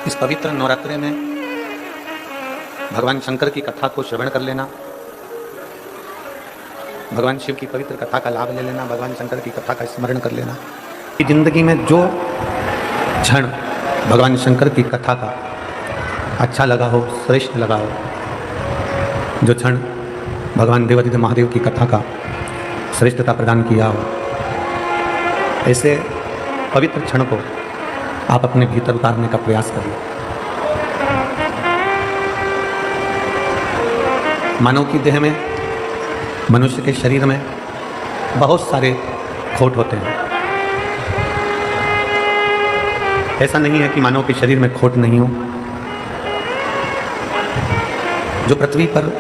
इस पवित्र नवरात्रि में भगवान शंकर की कथा को श्रवण कर लेना, भगवान शिव की पवित्र कथा का लाभ ले लेना, भगवान शंकर की कथा का स्मरण कर लेना। कि जिंदगी में जो क्षण भगवान शंकर की कथा का अच्छा लगा हो, श्रेष्ठ लगा हो, जो क्षण भगवान देवादिदेव महादेव की कथा का श्रेष्ठता प्रदान किया हो, ऐसे पवित्र क्षण को आप अपने भीतर उतारने का प्रयास करिए। मानव की देह में, मनुष्य के शरीर में बहुत सारे खोट होते हैं। ऐसा नहीं है कि मानव के शरीर में खोट नहीं हो। जो पृथ्वी पर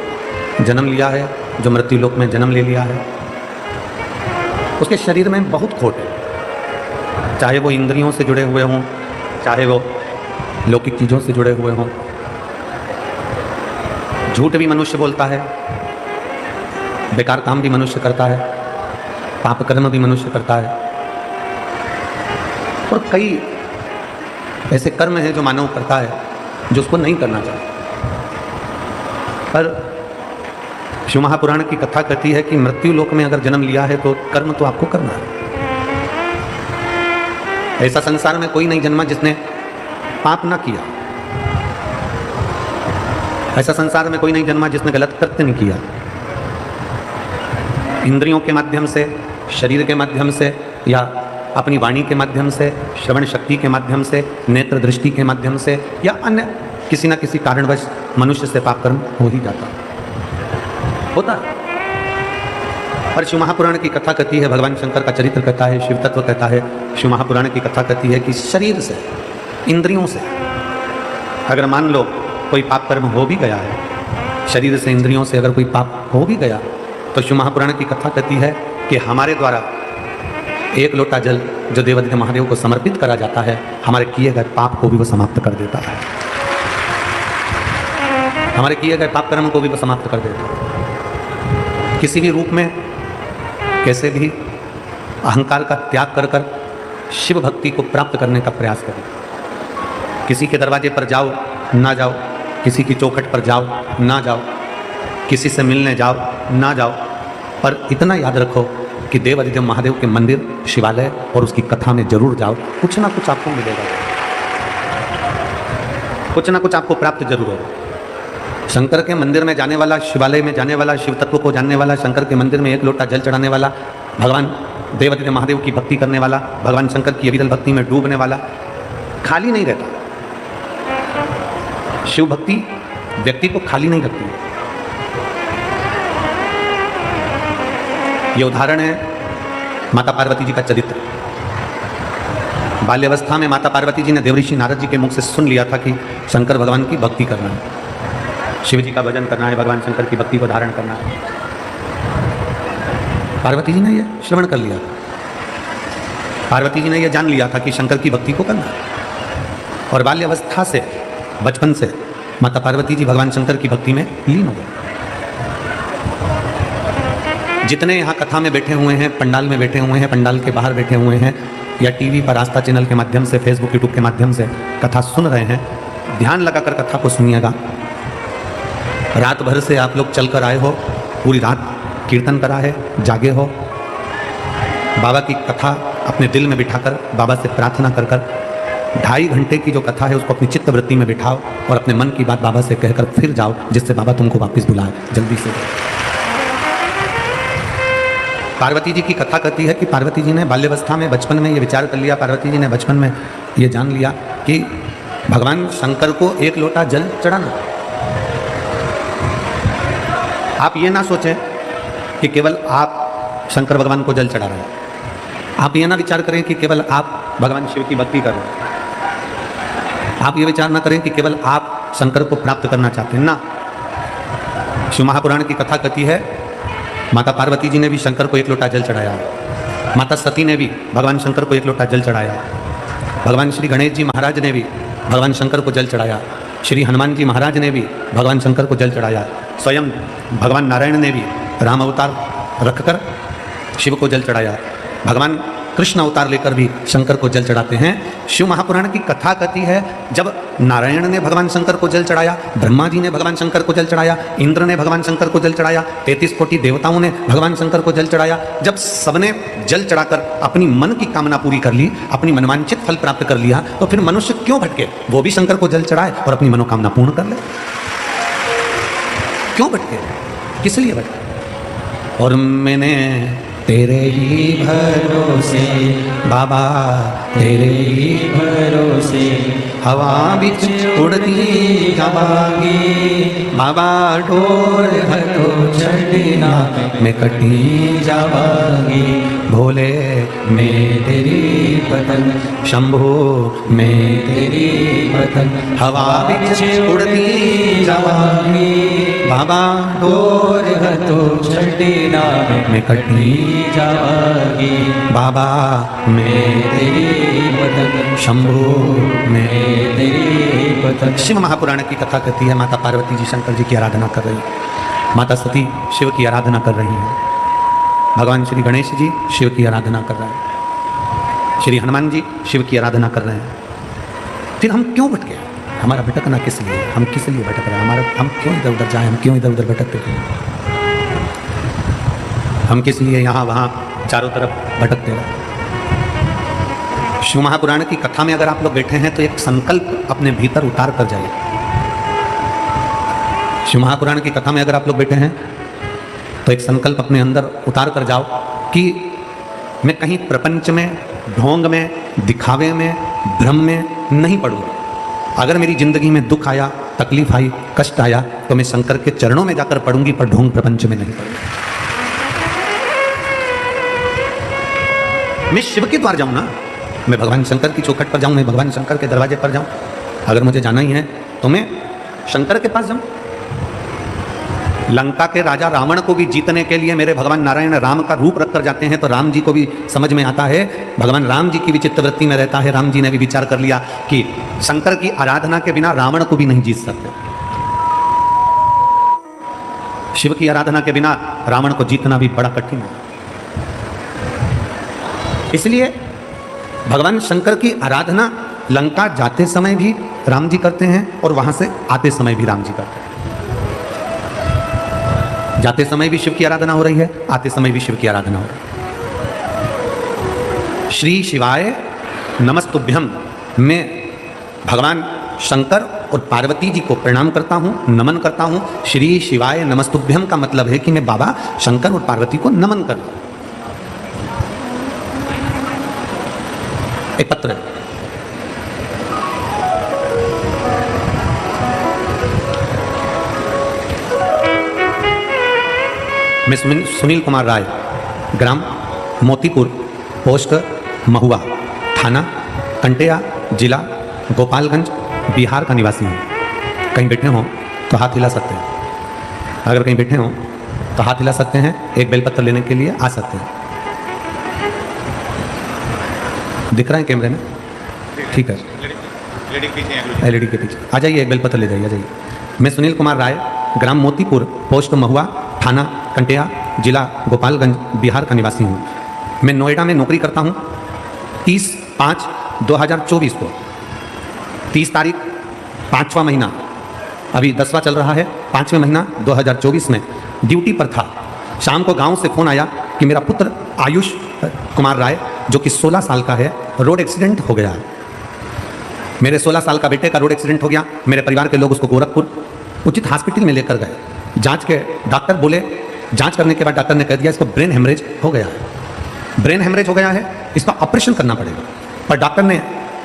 जन्म लिया है, जो मृत्यु लोक में जन्म ले लिया है, उसके शरीर में बहुत खोट है। चाहे वो इंद्रियों से जुड़े हुए हों, चाहे वो लौकिक चीज़ों से जुड़े हुए हों। झूठ भी मनुष्य बोलता है, बेकार काम भी मनुष्य करता है, पाप कर्म भी मनुष्य करता है, और कई ऐसे कर्म हैं जो मानव करता है जो उसको नहीं करना चाहिए। पर शिव महापुराण की कथा कहती है कि मृत्यु लोक में अगर जन्म लिया है तो कर्म तो आपको करना है। ऐसा संसार में कोई नहीं जन्मा जिसने पाप ना किया। ऐसा संसार में कोई नहीं जन्मा जिसने गलत कृत्य नहीं किया। इंद्रियों के माध्यम से, शरीर के माध्यम से, या अपनी वाणी के माध्यम से, श्रवण शक्ति के माध्यम से, नेत्र दृष्टि के माध्यम से, या अन्य किसी न किसी कारणवश मनुष्य से पाप कर्म हो ही जाता होता है। पर शिव महापुराण की कथा कहती है, भगवान शंकर का चरित्र कहता है, शिव तत्व कहता है, शिव महापुराण की कथा कहती है कि शरीर से, इंद्रियों से अगर मान लो कोई पाप कर्म हो भी गया है, शरीर से, इंद्रियों से अगर कोई पाप हो भी गया, तो शिव महापुराण की कथा कहती है कि हमारे द्वारा एक लोटा जल जो देवादिदेव महादेव को समर्पित करा जाता है, हमारे किए गए पाप को भी वो समाप्त कर देता है। हमारे किए गए पाप कर्म को भी वो समाप्त कर देता है। किसी भी रूप में, कैसे भी अहंकार का त्याग कर कर शिव भक्ति को प्राप्त करने का प्रयास करें। किसी के दरवाजे पर जाओ ना जाओ, किसी की चौखट पर जाओ ना जाओ, किसी से मिलने जाओ ना जाओ, पर इतना याद रखो कि देवादिदेव महादेव के मंदिर, शिवालय और उसकी कथा में जरूर जाओ। कुछ ना कुछ आपको मिलेगा, कुछ ना कुछ आपको प्राप्त जरूर होगा। शंकर के मंदिर में जाने वाला, शिवालय में जाने वाला, शिव तत्व को जानने वाला, शंकर के मंदिर में एक लोटा जल चढ़ाने वाला, भगवान देवादिदेव महादेव की भक्ति करने वाला, भगवान शंकर की अविरल भक्ति में डूबने वाला खाली नहीं रहता। शिव भक्ति व्यक्ति को खाली नहीं रखती। ये उदाहरण है माता पार्वती जी का चरित्र। बाल्यावस्था में माता पार्वती जी ने देवऋषि नारद जी के मुख से सुन लिया था कि शंकर भगवान की भक्ति करना है, शिव जी का भजन करना है, भगवान शंकर की भक्ति को धारण करना है। पार्वती जी ने यह श्रवण कर लिया था। पार्वती जी ने यह जान लिया था कि शंकर की भक्ति को करना है, और बाल्यावस्था से, बचपन से माता पार्वती जी भगवान शंकर की भक्ति में लीन हो गए। जितने यहाँ कथा में बैठे हुए हैं, पंडाल में बैठे हुए हैं, पंडाल के बाहर बैठे हुए हैं, या टीवी पर आस्था चैनल के माध्यम से, फेसबुक यूट्यूब के माध्यम से कथा सुन रहे हैं, ध्यान लगाकर कथा को सुनिएगा। रात भर से आप लोग चल कर आए हो, पूरी रात कीर्तन करा है, जागे हो, बाबा की कथा अपने दिल में बिठाकर बाबा से प्रार्थना कर कर 2.5 घंटे की जो कथा है उसको अपनी चित्त वृत्ति में बिठाओ और अपने मन की बात बाबा से कहकर फिर जाओ, जिससे बाबा तुमको वापस बुलाए जल्दी से। पार्वती जी की कथा कहती है कि पार्वती जी ने बाल्यावस्था में, बचपन में ये विचार कर लिया, पार्वती जी ने बचपन में ये जान लिया कि भगवान शंकर को एक लोटा जल चढ़ाना। आप ये ना सोचें कि केवल आप शंकर भगवान को जल चढ़ा रहे हैं। आप ये ना विचार करें कि केवल आप भगवान शिव की भक्ति कर रहे हैं। आप ये विचार ना करें कि केवल आप शंकर को प्राप्त करना चाहते हैं ना। शिव महापुराण की कथा कहती है माता पार्वती जी ने भी शंकर को एक लोटा जल चढ़ाया, माता सती ने भी भगवान शंकर को एक लोटा जल चढ़ाया, भगवान श्री गणेश जी महाराज ने भी भगवान शंकर को जल चढ़ाया, श्री हनुमान जी महाराज ने भी भगवान शंकर को जल चढ़ाया, स्वयं भगवान नारायण ने भी राम अवतार रखकर शिव को जल चढ़ाया, भगवान कृष्ण अवतार लेकर भी शंकर को जल चढ़ाते हैं। शिव महापुराण की कथा कहती है जब नारायण ने भगवान शंकर को जल चढ़ाया, ब्रह्मा जी ने भगवान शंकर को जल चढ़ाया, इंद्र ने भगवान शंकर को जल चढ़ाया, 33 कोटि देवताओं ने भगवान शंकर को जल चढ़ाया, जब सबने जल चढ़ाकर अपनी मन की कामना पूरी कर ली, अपनी मनवांछित फल प्राप्त कर लिया, तो फिर मनुष्य क्यों भटके? वो भी शंकर को जल चढ़ाए और अपनी मनोकामना पूर्ण कर ले। क्यों भटके? किस लिए भटके? और मैंने तेरे ही भरोसे बाबा, तेरे ही भरोसे हवा बिच उड़ती जावांगी बाबा, डोर हटो छड़ना मैं कटी जावांगी, भोले मैं तेरी पतंग, शंभो मैं तेरी पतंग, हवा बिच उड़ती जावांगी बाबा, डोर हटो छड़ना मैं कटी जावांगी बाबा, मैं तेरी पतंग, शंभो मैं तेरी पतंग। शिव महापुराण की कथा कहती है माता पार्वती जी शंकर जी की आराधना कर रही हैं, माता सती शिव की आराधना कर रही हैं, भगवान श्री गणेश जी शिव की आराधना कर रहे हैं, श्री हनुमान जी शिव की आराधना कर रहे हैं। फिर हम क्यों भटके? हमारा भटकना किस लिए? हम किस लिए भटक रहे हैं? हमारा हम क्यों इधर उधर जाए? हम क्यों इधर उधर भटकते हैं? हम किस लिए यहाँ वहाँ चारों तरफ भटकते हैं? शिव महापुराण की कथा में अगर आप लोग बैठे हैं तो एक संकल्प अपने भीतर उतार कर जाइए। शिव महापुराण की कथा में अगर आप लोग बैठे हैं तो एक संकल्प अपने अंदर उतार कर जाओ कि मैं कहीं प्रपंच में, ढोंग में, दिखावे में, भ्रम में नहीं पड़ूंगा। अगर मेरी जिंदगी में दुख आया, तकलीफ आई, कष्ट आया तो मैं शंकर के चरणों में जाकर पड़ूंगी, पर ढोंग प्रपंच में नहीं पड़ूंगी। मैं शिव के द्वार जाऊं ना, मैं भगवान शंकर की चौखट पर जाऊं, मैं भगवान शंकर के दरवाजे पर जाऊं। अगर मुझे जाना ही है तो मैं शंकर के पास जाऊं। लंका के राजा रावण को भी जीतने के लिए मेरे भगवान नारायण राम का रूप रखकर जाते हैं, तो राम जी को भी समझ में आता है, भगवान राम जी की भी चित्तवृत्ति में रहता है। राम जी ने भी विचार कर लिया कि शंकर की आराधना के बिना रावण को भी नहीं जीत सकते। शिव की आराधना के बिना रावण को जीतना भी बड़ा कठिन है। इसलिए भगवान शंकर की आराधना लंका जाते समय भी राम जी करते हैं और वहां से आते समय भी राम जी करते हैं। जाते समय भी शिव की आराधना हो रही है, आते समय भी शिव की आराधना हो रही है। श्री शिवाय नमस्तुभ्यम, मैं भगवान शंकर और पार्वती जी को प्रणाम करता हूं, नमन करता हूं। श्री शिवाय नमस्तुभ्यम का मतलब है कि मैं बाबा शंकर और पार्वती को नमन करता हूं। एक पत्र है, मैं सुनील कुमार राय, ग्राम मोतीपुर, पोस्ट महुआ, थाना कंटेया, जिला गोपालगंज, बिहार का निवासी हूँ। कहीं बैठे हों तो हाथ हिला सकते हैं। अगर कहीं बैठे हों तो हाथ हिला सकते हैं, एक बेलपत्र लेने के लिए आ सकते हैं। दिख रहा है कैमरे में? ठीक है, एलईडी के पीछे आ जाइए, एक बेलपत्र ले जाइए, आ जाइए। मैं सुनील कुमार राय, ग्राम मोतीपुर, पोस्ट महुआ, थाना कंटेया, जिला गोपालगंज, बिहार का निवासी हूँ। मैं नोएडा में नौकरी करता हूँ। 30/5/2024 को, 30 तारीख 5वां महीना, अभी 10वां चल रहा है, 5वें महीना 2024 में ड्यूटी पर था। शाम को गांव से फ़ोन आया कि मेरा पुत्र आयुष कुमार राय जो कि 16 साल का है, रोड एक्सीडेंट हो गया। मेरे 16 साल का बेटे का रोड एक्सीडेंट हो गया। मेरे परिवार के लोग उसको गोरखपुर उचित हॉस्पिटल में लेकर गए। जांच के डॉक्टर बोले, जांच करने के बाद डॉक्टर ने कह दिया इसको ब्रेन हेमरेज हो गया है। ब्रेन हेमरेज हो गया है, इसका ऑपरेशन करना पड़ेगा। पर डॉक्टर ने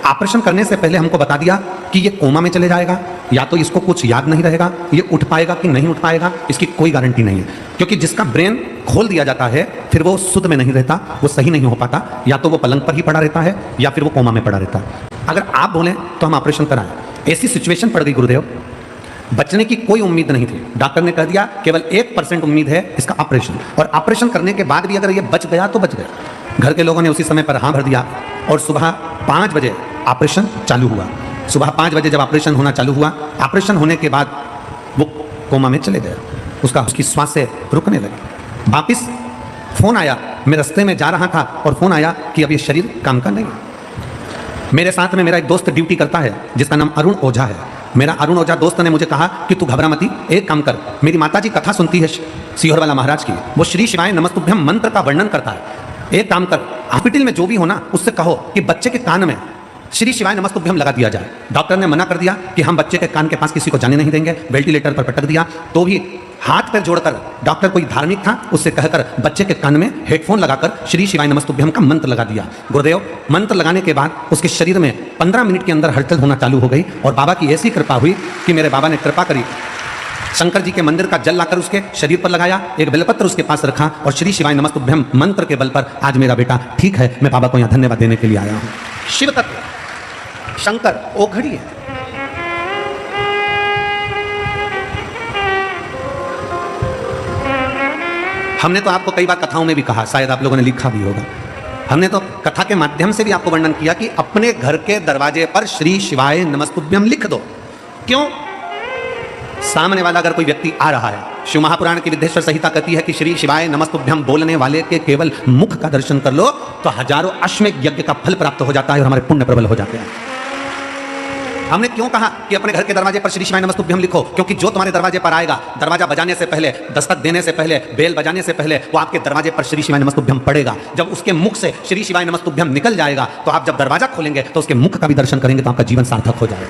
ऑपरेशन करने से पहले हमको बता दिया कि ये कोमा में चले जाएगा, या तो इसको कुछ याद नहीं रहेगा, ये उठ पाएगा कि नहीं उठ पाएगा इसकी कोई गारंटी नहीं है। क्योंकि जिसका ब्रेन खोल दिया जाता है फिर वो शुद्ध में नहीं रहता, वो सही नहीं हो पाता, या तो वो पलंग पर ही पड़ा रहता है या फिर वो कोमा में पड़ा रहता है। अगर आप बोलें तो हम ऑपरेशन कराएं। ऐसी सिचुएशन पड़ गई गुरुदेव, बचने की कोई उम्मीद नहीं थी। डॉक्टर ने कह दिया केवल 1% उम्मीद है इसका ऑपरेशन, और ऑपरेशन करने के बाद भी अगर ये बच गया तो बच गया। घर के लोगों ने उसी समय पर हाँ भर दिया और सुबह 5 बजे ऑपरेशन चालू हुआ। सुबह 5 बजे जब ऑपरेशन होना चालू हुआ, ऑपरेशन होने के बाद वो कोमा में चले गए, उसकी श्वासें रुकने लगी। वापिस फ़ोन आया, मैं रास्ते में जा रहा था और फ़ोन आया कि अब ये शरीर काम का नहीं है। मेरे साथ में मेरा एक दोस्त ड्यूटी करता है जिसका नाम अरुण ओझा है। मेरा अरुण ओझा दोस्त ने मुझे कहा कि तू घबरा मती, एक काम कर, मेरी माता जी कथा सुनती है सिहोरवाला महाराज की, वो श्री शिवाय नमस्तुभ्यम मंत्र का वर्णन करता है। एक काम कर, हॉस्पिटल में जो भी हो ना उससे कहो कि बच्चे के कान में श्री शिवाय नमस्तुभ्यम लगा दिया जाए। डॉक्टर ने मना कर दिया कि हम बच्चे के कान के पास किसी को जाने नहीं देंगे, वेंटिलेटर पर पटक दिया, तो भी हाथ पैर जोड़कर डॉक्टर कोई धार्मिक था उससे कहकर बच्चे के कान में हेडफोन लगाकर श्री शिवाय नमस्तुभ्यम का मंत्र लगा दिया। गुरुदेव, मंत्र लगाने के बाद उसके शरीर में 15 मिनट के अंदर हलचल होना चालू हो गई और बाबा की ऐसी कृपा हुई कि मेरे बाबा ने कृपा करी, शंकर जी के मंदिर का जल लाकर उसके शरीर पर लगाया, एक बेलपत्र उसके पास रखा और श्री शिवाय नमस्तुभ्यम मंत्र के बल पर आज मेरा बेटा ठीक है। मैं बाबा को यहाँ धन्यवाद देने के लिए आया हूँ। शिव तत्व शंकर ओघड़ी है। हमने तो आपको कई बार कथाओं में भी कहा, शायद आप लोगों ने लिखा भी होगा, हमने तो कथा के माध्यम से भी आपको वर्णन किया कि अपने घर के दरवाजे पर श्री शिवाय नमस्तुभ्यम लिख दो। क्यों? सामने वाला अगर कोई व्यक्ति आ रहा है, शिव महापुराण की विद्येश्वर संहिता कहती है कि श्री शिवाय नमस्तुभ्यम बोलने वाले के केवल मुख का दर्शन कर लो तो हजारों अश्वमेध यज्ञ का फल प्राप्त हो जाता है और हमारे पुण्य प्रबल हो जाते हैं। हमने क्यों कहा कि अपने घर के दरवाजे पर श्री शिवाय नमस्तुभ्यम लिखो? क्योंकि जो तुम्हारे दरवाजे पर आएगा, दरवाजा बजाने से पहले, दस्तक देने से पहले, बेल बजाने से पहले वो आपके दरवाजे पर श्री शिवाय नमस्तुभ्यम पड़ेगा। जब उसके मुख से श्री शिवाय नमस्तुभ्यम निकल जाएगा तो आप जब दरवाजा खोलेंगे तो उसके मुख का भी दर्शन करेंगे तो आपका जीवन सार्थक हो जाएगा।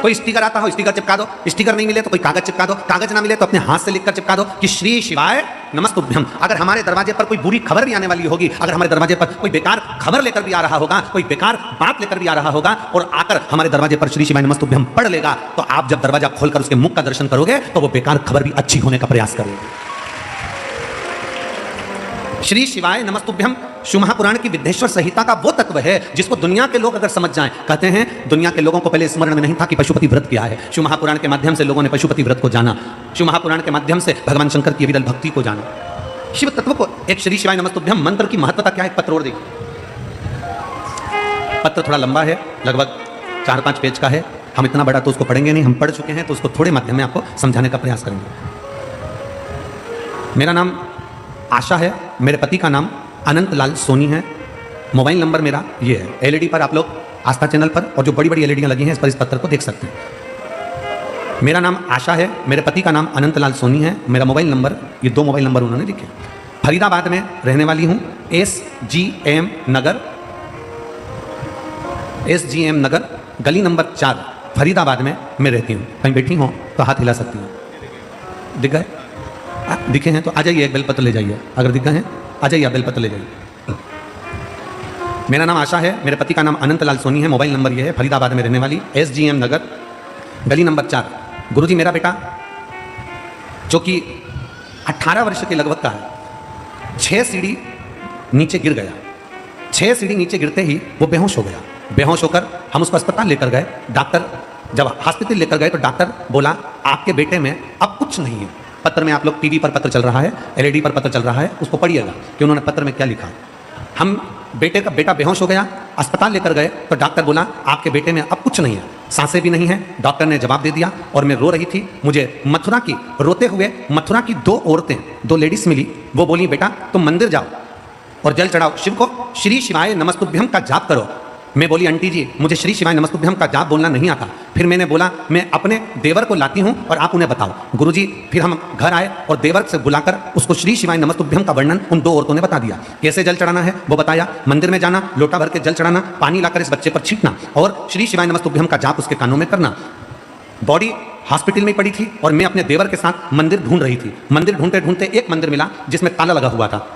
कोई स्टिकर आता हो, स्टिकर चिपका दो, स्टिकर नहीं मिले तो कोई कागज चिपका दो, कागज ना मिले तो अपने हाथ से लिखकर चिपका दो कि श्री शिवाय नमस्तुभ्यम। अगर हमारे दरवाजे पर कोई बुरी खबर भी आने वाली होगी, अगर हमारे दरवाजे पर कोई बेकार खबर लेकर भी आ रहा होगा, कोई बेकार बात लेकर भी आ रहा होगा और आकर हमारे दरवाजे पर श्री शिवाय नमस्तुभ्यम पढ़ लेगा तो आप जब दरवाजा खोलकर उसके मुख का दर्शन करोगे तो वो बेकार खबर भी अच्छी होने का प्रयास करेगी। श्री शिवाय नमस्तुभ्यम शिव महापुराण की विद्येश्वर संहिता का वो तत्व है जिसको दुनिया के लोग अगर समझ जाएं, कहते हैं दुनिया के लोगों को पहले स्मरण में नहीं था कि पशुपति व्रत क्या है। शिव महापुराण के माध्यम से लोगों ने पशुपति व्रत को जाना, शिव महापुराण के माध्यम से भगवान शंकर की विरल भक्ति को जाना। शिव तत्व को एक श्री शिवाय नमस्तुभ्यम मंत्र की महत्वता क्या है, पत्र और देखिए। पत्र थोड़ा लंबा है, लगभग 4-5 पेज का है। हम इतना बड़ा तो उसको पढ़ेंगे नहीं, हम पढ़ चुके हैं तो उसको थोड़े माध्यम में आपको समझाने का प्रयास करेंगे। मेरा नाम आशा है, मेरे पति का नाम अनंत लाल सोनी है। मोबाइल नंबर मेरा ये है। एलईडी पर आप लोग आस्था चैनल पर और जो बड़ी बड़ी एलईडियाँ लगी हैं इस पर इस पत्र को देख सकते हैं। मेरा नाम आशा है, मेरे पति का नाम अनंत लाल सोनी है। मेरा मोबाइल नंबर, ये 2 मोबाइल नंबर उन्होंने लिखे। फरीदाबाद में रहने वाली हूँ, SGM नगर गली नंबर 4 फरीदाबाद में मैं रहती हूँ। कहीं बैठी हो तो हाथ हिला सकती हूँ। दिख गए? दिखे हैं तो आ जाइए, एक बेलपत्र ले जाइए। अगर दिख गए हैं आ जाइए, आप बेलपत्र ले जाइए। मेरा नाम आशा है, मेरे पति का नाम अनंत लाल सोनी है। मोबाइल नंबर ये है, फरीदाबाद में रहने वाली, SGM नगर गली नंबर 4। गुरुजी, मेरा बेटा जो कि 18 वर्ष के लगभग का है, 6 सीढ़ी नीचे गिर गया। 6 सीढ़ी नीचे गिरते ही वो बेहोश हो गया। बेहोश होकर हम उसको अस्पताल लेकर गए। डॉक्टर जब हॉस्पिटल लेकर गए तो डॉक्टर बोला आपके बेटे में अब कुछ नहीं है। पत्र में आप लोग टीवी पर पत्र चल रहा है, एलईडी पर पत्र चल रहा है, उसको पढ़िएगा कि उन्होंने पत्र में क्या लिखा। हम बेटा बेहोश हो गया, अस्पताल लेकर गए तो डॉक्टर बोला आपके बेटे में अब कुछ नहीं है, सांसें भी नहीं है। डॉक्टर ने जवाब दे दिया और मैं रो रही थी। मुझे मथुरा की, रोते हुए मथुरा की 2 औरतें, 2 लेडीज मिली। वो बोली बेटा तुम मंदिर जाओ और जल चढ़ाओ, शिव को श्री शिवाय नमस्तुभ्यम का जाप करो। मैं बोली आंटी जी मुझे श्री शिवाय नमस्तुभ्यम का जाप बोलना नहीं आता। फिर मैंने बोला मैं अपने देवर को लाती हूँ और आप उन्हें बताओ। गुरुजी, फिर हम घर आए और देवर से बुलाकर उसको श्री शिवाय नमस्तुभ्यम का वर्णन उन 2 औरतों ने बता दिया। कैसे जल चढ़ाना है वो बताया। मंदिर में जाना, लोटा भर के जल चढ़ाना, पानी लाकर इस बच्चे पर छींटना और श्री शिवाय नमस्तुभ्यम का जाप उसके कानों में करना। बॉडी हॉस्पिटल में पड़ी थी और मैं अपने देवर के साथ मंदिर ढूंढ रही थी। मंदिर ढूंढते ढूंढते एक मंदिर मिला जिसमें ताला लगा हुआ था।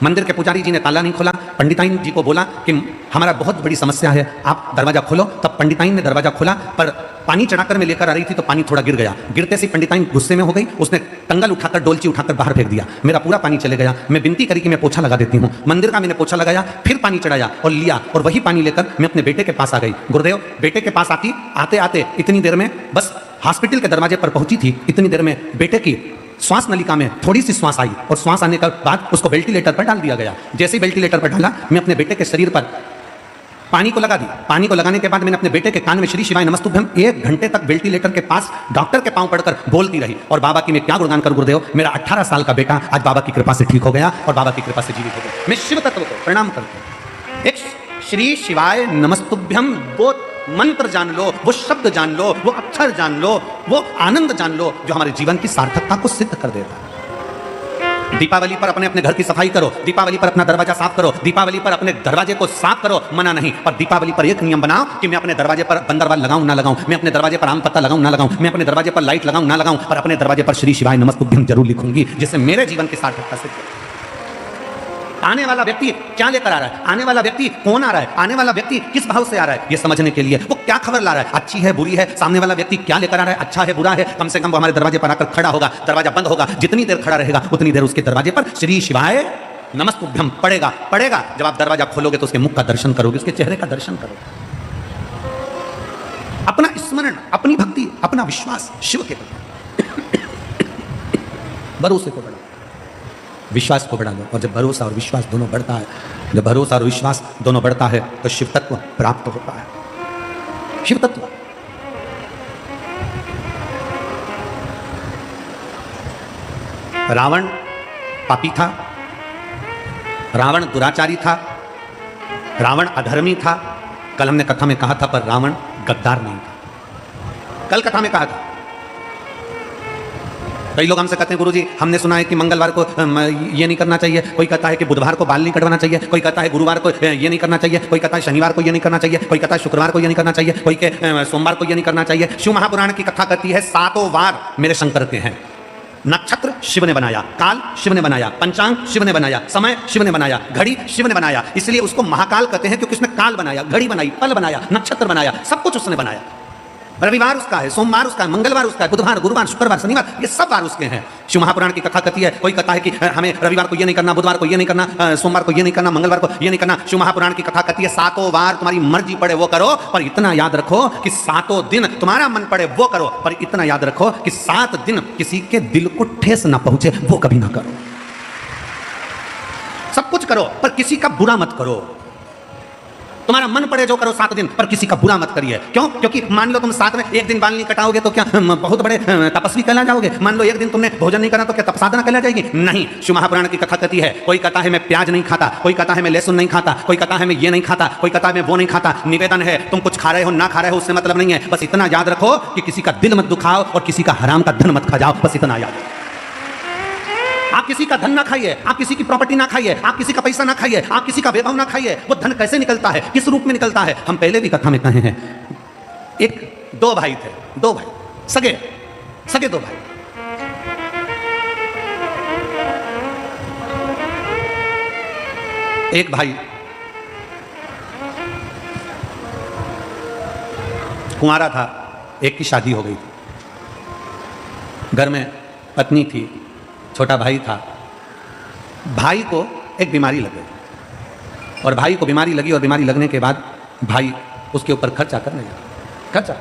मंदिर के पुजारी जी ने ताला नहीं खोला। पंडिताइन जी को बोला कि हमारा बहुत बड़ी समस्या है, आप दरवाजा खोलो। तब पंडिताइन ने दरवाजा खोला, पर पानी चढ़ाकर मैं लेकर आ रही थी तो पानी थोड़ा गिर गया। गिरते से पंडिताइन गुस्से में हो गई, उसने टंगल उठाकर, डोलची उठाकर बाहर फेंक दिया। मेरा पूरा पानी चले गया। मैं विनती करी कि मैं पोछा लगा देती हूँ। मंदिर का मैंने पोछा लगाया, फिर पानी चढ़ाया और लिया और वही पानी लेकर मैं अपने बेटे के पास आ गई। गुरुदेव, बेटे के पास आते आते इतनी देर में बस हॉस्पिटल के दरवाजे पर पहुंची थी, इतनी देर में बेटे की श्वास नलिका में थोड़ी सी श्वास आई और श्वास आने के बाद उसको वेंटिलेटर पर डाल दिया गया। जैसे ही वेंटिलेटर पर डाला, मैं अपने बेटे के शरीर पर पानी को लगा दी। पानी को लगाने के बाद मैंने अपने बेटे के कान में श्री शिवाय नमस्तुभ्यम 1 घंटे तक वेंटिलेटर के पास डॉक्टर के पांव पड़कर बोलती रही और बाबा की मैं क्या गुणगान कर गुरुदेव, मेरा 18 साल का बेटा आज बाबा की कृपा से ठीक हो गया और बाबा की कृपा से जीवित हो गया। मैं शिव तत्व को प्रणाम करता हूं। एक श्री शिवाय नमस्तुभ्यम, वो मंत्र जान लो, वो शब्द जान लो, वो अक्षर जान लो, वो आनंद जान लो जो हमारे जीवन की सार्थकता को सिद्ध कर देता है। दीपावली पर अपने अपने घर की सफाई करो, दीपावली पर अपना दरवाजा साफ करो, दीपावली पर अपने दरवाजे को साफ करो, मना नहीं। पर दीपावली पर एक नियम बनाओ कि मैं अपने दरवाजे पर बंदरवाल लगाऊं ना लगाऊं, मैं अपने दरवाजे पर आम पत्ता लगाऊं ना लगाऊं, मैं अपने दरवाजे पर लाइट लगाऊं ना लगाऊं, और अपने दरवाजे पर श्री शिवाय नमस्तुभ्यम जरूर लिखूंगी, जिससे मेरे जीवन की सार्थकता सिद्ध हो। आने वाला व्यक्ति क्या लेकर आ रहा है, आने वाला व्यक्ति कौन आ रहा है, आने वाला व्यक्ति किस भाव से आ रहा है, ये समझने के लिए वो क्या खबर ला रहा है, अच्छी है बुरी है, सामने वाला व्यक्ति क्या लेकर आ रहा है, अच्छा है बुरा है, कम से कम वो हमारे दरवाजे पर आकर खड़ा होगा, दरवाजा बंद होगा, जितनी देर खड़ा रहेगा उतनी देर उसके दरवाजे पर श्री शिवाय नमस्तुभ्यम पड़ेगा। जब आप दरवाजा खोलोगे तो उसके मुख का दर्शन करोगे, उसके चेहरे का दर्शन करोगे। अपना स्मरण, अपनी भक्ति, अपना विश्वास शिव के प्रति, भरोसे को बढ़ाओ, विश्वास को बढ़ा दो। और जब भरोसा और विश्वास दोनों बढ़ता है, जब भरोसा और विश्वास दोनों बढ़ता है तो शिव तत्व प्राप्त होता है। शिव तत्व रावण पापी था, रावण दुराचारी था, रावण अधर्मी था। कल हमने कथा में कहा था, पर रावण गद्दार नहीं था। कल कथा में कहा था। कई लोग हमसे कहते हैं गुरुजी हमने सुना है कि मंगलवार को ये नहीं करना चाहिए, कोई कहता है कि बुधवार को बाल नहीं कटवाना चाहिए, कोई कहता है गुरुवार को ये नहीं करना चाहिए, कोई कहता है शनिवार को ये नहीं करना चाहिए, कोई कहता है शुक्रवार को ये नहीं करना चाहिए, कोई के सोमवार को ये नहीं करना चाहिए। शिव महापुराण की कथा कहती है 7 वार मेरे शंकर के हैं। नक्षत्र शिव ने बनाया, काल शिव ने बनाया, पंचांग शिव ने बनाया, समय शिव ने बनाया, घड़ी शिव ने बनाया, इसलिए उसको महाकाल कहते हैं क्योंकि उसने काल बनाया, घड़ी बनाई, पल बनाया, नक्षत्र बनाया, सब कुछ उसने बनाया। रविवार उसका है, सोमवार उसका है, मंगलवार उसका है, बुधवार, गुरुवार, शुक्रवार, शनिवार, ये सब वार उसके हैं। शिव महापुराण की कथा कहती है, कोई कहता है कि हमें रविवार को ये नहीं करना, बुधवार को ये नहीं करना, सोमवार को ये नहीं करना, मंगलवार को ये नहीं करना। शिव महापुराण की कथा कहती है 7 वार तुम्हारी मर्जी पड़े वो करो, पर इतना याद रखो कि 7 दिन तुम्हारा मन पड़े वो करो, पर इतना याद रखो कि 7 दिन किसी के दिल को ठेस ना पहुंचे वो कभी ना करो। सब कुछ करो पर किसी का बुरा मत करो। तुम्हारा मन पड़े जो करो 7 दिन, पर किसी का बुरा मत करिए। क्यों? क्योंकि मान लो तुम 7 में एक दिन बाल नहीं कटाओगे तो क्या बहुत बड़े तपस्वी कहला जाओगे? मान लो एक दिन तुमने भोजन नहीं करा तो क्या तपसाधना कहला जाएगी? नहीं। शिव महापुराण की कथा कहती है, कोई कहता है मैं प्याज नहीं खाता, कोई कहता है मैं लहसुन नहीं खाता, कोई कहता है मैं ये नहीं खाता, कोई कहता है मैं वो नहीं खाता। निवेदन है, तुम कुछ खा रहे हो ना खा रहे हो उससे मतलब नहीं है, बस इतना याद रखो कि किसी का दिल मत दुखाओ और किसी का हराम का धन मत खा जाओ, बस इतना याद रखो। आप किसी का धन ना खाइए, आप किसी की प्रॉपर्टी ना खाइए, आप किसी का पैसा ना खाइए, आप किसी का वैभव ना खाइए। वो धन कैसे निकलता है, किस रूप में निकलता है, हम पहले भी कथा में कहे हैं। 2 भाई थे, 2 भाई सगे 2 भाई। एक भाई कुंवारा था, एक की शादी हो गई थी, घर में पत्नी थी, छोटा भाई था। भाई को एक बीमारी लग गई और भाई को बीमारी लगी और बीमारी लगने के बाद भाई उसके ऊपर खर्चा करने लगा। खर्चा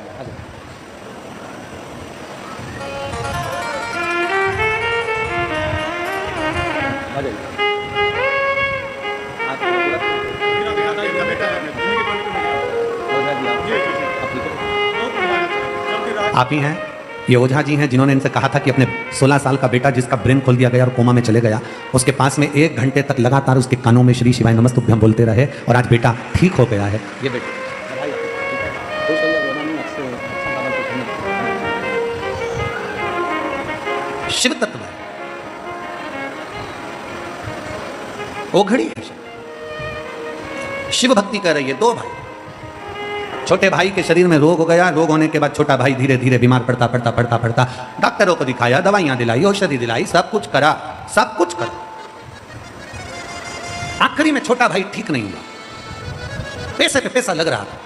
आप ही हैं, ये ओझा जी हैं जिन्होंने इनसे कहा था कि अपने 16 साल का बेटा जिसका ब्रेन खोल दिया गया और कोमा में चले गया, उसके पास में 1 घंटे तक लगातार उसके कानों में श्री शिवाय नमस्तुभ्यम बोलते रहे और आज बेटा ठीक हो गया है। ये बेटा शिव तत्व है, ओघड़ी है। शिव भक्ति कर रही है। 2 भाई, छोटे भाई के शरीर में रोग हो गया। रोग होने के बाद छोटा भाई धीरे धीरे बीमार पड़ता डॉक्टरों को दिखाया, दवाइयां दिलाई, औषधि दिलाई, सब कुछ करा। आखिरी में छोटा भाई ठीक नहीं हुआ। पैसे पे पैसा लग रहा था,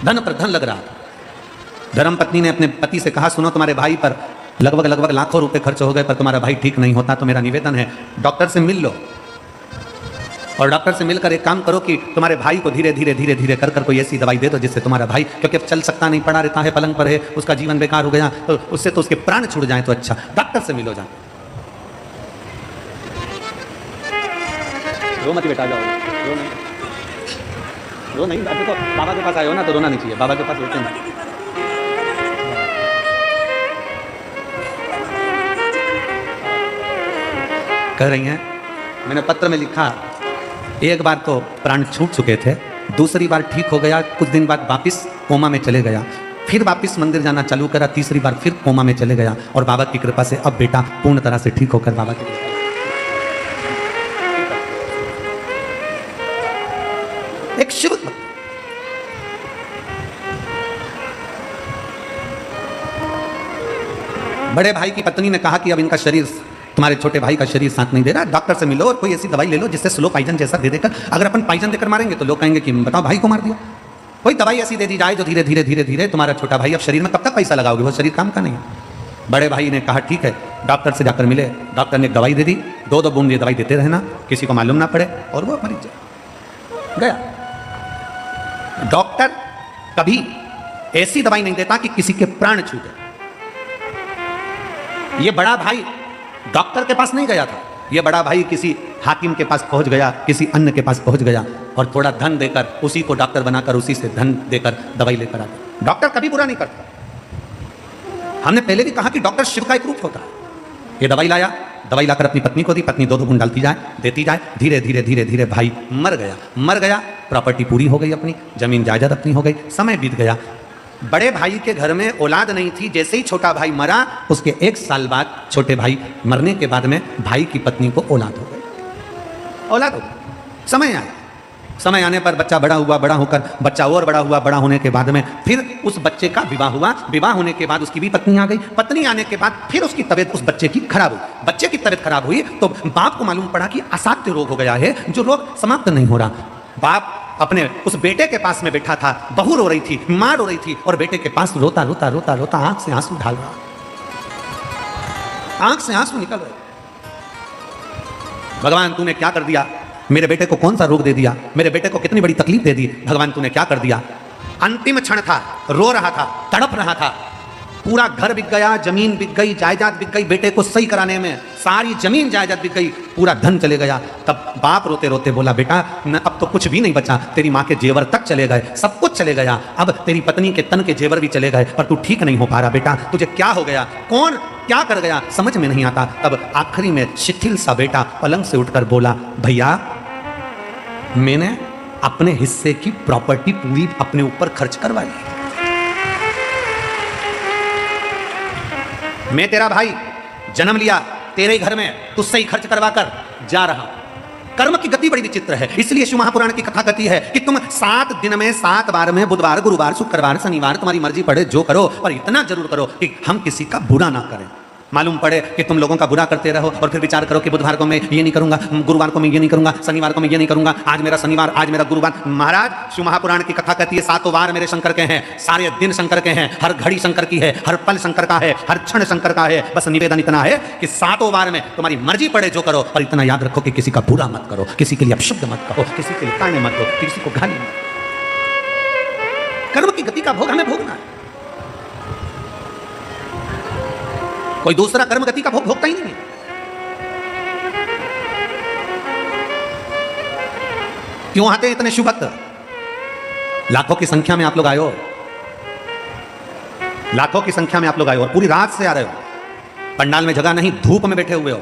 धन पर धन लग रहा था। धर्मपत्नी ने अपने पति से कहा, सुनो तुम्हारे भाई पर लगभग लाखों रुपए खर्च हो गए, पर तुम्हारा भाई ठीक नहीं होता, तो मेरा निवेदन है डॉक्टर से मिल लो और डॉक्टर से मिलकर एक काम करो कि तुम्हारे भाई को धीरे धीरे कर कोई ऐसी दवाई दे दो जिससे तुम्हारा भाई, क्योंकि अब चल सकता नहीं, पड़ा रहता है, पलंग पर है, उसका जीवन बेकार हो गया, तो उससे तो उसके प्राण छूट जाए तो अच्छा। डॉक्टर से मिलो, जाओ। रो मत बेटा, जाओ, रो नहीं। रो नहीं, अभी तो बाबा के पास आए हो ना, तो रोना नहीं चाहिए, बाबा के पास रोते नहीं। कह रही हैं, मैंने पत्र में लिखा, एक बार तो प्राण छूट चुके थे, दूसरी बार ठीक हो गया, कुछ दिन बाद वापिस कोमा में चले गया, फिर वापिस मंदिर जाना चालू करा, तीसरी बार फिर कोमा में चले गया, और बाबा की कृपा से अब बेटा पूर्ण तरह से ठीक होकर बाबा के एक शिव बड़े भाई की पत्नी ने कहा कि अब इनका शरीर, तुम्हारे छोटे भाई का शरीर साथ नहीं दे रहा, डॉक्टर से मिलो और कोई ऐसी दवाई ले लो जिससे स्लो पॉइजन जैसा दे देकर, अगर अपन पॉइजन देकर मारेंगे तो लोग कहेंगे कि बताओ भाई को मार दिया। कोई दवाई ऐसी दे दी जाए जो धीरे धीरे धीरे धीरे तुम्हारा छोटा भाई, अब शरीर में कब तक पैसा लगाओगे, वो शरीर काम का नहीं है। बड़े भाई ने कहा ठीक है, डॉक्टर से जाकर मिले, डॉक्टर ने दवाई दे दी, 2-2 बूंद ये दवाई देते रहना, किसी को मालूम ना पड़े, और वो मरीज गया। डॉक्टर कभी ऐसी दवाई नहीं देता कि किसी के प्राण छूटे। ये बड़ा भाई डॉक्टर के पास नहीं गया था, ये बड़ा भाई किसी हाकिम के पास पहुंच गया, किसी अन्य के पास पहुंच गया, और थोड़ा धन देकर उसी को डॉक्टर बनाकर उसी से धन देकर दवाई लेकर आता। डॉक्टर कभी बुरा नहीं करता। हमने पहले भी कहा कि डॉक्टर शिव का एक रूप होता है। ये दवाई लाया, दवाई लाकर अपनी पत्नी को दी, पत्नी 2-2 बूंद डालती जाए, देती जाए, धीरे धीरे धीरे धीरे भाई मर गया, प्रॉपर्टी पूरी हो गई, अपनी जमीन जायदाद अपनी हो गई, समय बीत गया। बड़े भाई के घर में औलाद नहीं थी, जैसे ही छोटा भाई मरा, उसके 1 साल बाद छोटे भाई मरने के बाद में भाई की पत्नी को औलाद हो गई। समय आया, समय आने पर बच्चा बड़ा हुआ, बड़ा होकर बच्चा और बड़ा हुआ, बड़ा होने के बाद में फिर उस बच्चे का विवाह हुआ, विवाह होने के बाद उसकी भी पत्नी आ गई, पत्नी आने के बाद फिर उसकी तबीयत उस बच्चे की खराब हुई, बच्चे की तबीयत खराब हुई तो बाप को मालूम पड़ा कि असाध्य रोग हो गया है, जो रोग समाप्त नहीं हो रहा। बाप अपने उस बेटे के पास में बैठा था, बहू रो रही थी, मां रो रही थी, और बेटे के पास रोता रोता रोता रोता आंख से आंसू ढाल रहा, आंख से आंसू निकल रहे। भगवान तूने क्या कर दिया, मेरे बेटे को कौन सा रोग दे दिया, मेरे बेटे को कितनी बड़ी तकलीफ दे दी, भगवान तूने क्या कर दिया। अंतिम क्षण था, रो रहा था, तड़प रहा था, पूरा घर बिक गया, जमीन बिक गई, जायदाद बिक गई, बेटे को सही कराने में सारी जमीन जायदाद बिक गई, पूरा धन चले गया। तब बाप रोते रोते बोला, बेटा अब तो कुछ भी नहीं बचा, तेरी माँ के जेवर तक चले गए, सब कुछ चले गया, अब तेरी पत्नी के तन के जेवर भी चले गए, पर तू ठीक नहीं हो पा रहा बेटा, तुझे क्या हो गया, कौन क्या कर गया, समझ में नहीं आता। तब आखिरी में शिथिल सा बेटा पलंग से उठकर बोला, भैया मैंने अपने हिस्से की प्रॉपर्टी पूरी अपने ऊपर खर्च करवा ली, मैं तेरा भाई जन्म लिया तेरे ही घर में, तुझसे ही खर्च करवा कर जा रहा। कर्म की गति बड़ी विचित्र है, इसलिए शिव महापुराण की कथा कहती है कि तुम 7 दिन में 7 बार में, बुधवार, गुरुवार, शुक्रवार, शनिवार, तुम्हारी मर्जी पड़े जो करो, पर इतना जरूर करो कि हम किसी का बुरा ना करें। मालूम पड़े कि तुम लोगों का बुरा करते रहो और फिर विचार करो कि बुधवार को मैं ये नहीं करूंगा, गुरुवार को मैं ये नहीं करूंगा, शनिवार को मैं ये नहीं करूंगा, आज मेरा शनिवार, आज मेरा गुरुवार। महाराज शिव महापुराण की कथा कहती है 7 वार मेरे शंकर के हैं, सारे दिन शंकर के हैं, हर घड़ी शंकर की है, हर पल शंकर का है, हर क्षण शंकर का है। बस निवेदन इतना है कि 7 वार में तुम्हारी मर्जी पड़े जो करो, पर इतना याद रखो कि किसी का बुरा मत करो, किसी के लिए अपशब्द मत कहो, किसी के लिए ताने मत दो, किसी को गाली मत। कर्म की गति का भोग हमें भोगना है, कोई दूसरा कर्म गति का भोग भोगता ही नहीं है। क्यों आते हैं इतने शुभ भक्त? लाखों की संख्या में आप लोग आए हो, लाखों की संख्या में आप लोग आए हो, और पूरी रात से आ रहे हो, पंडाल में जगह नहीं, धूप में बैठे हुए हो,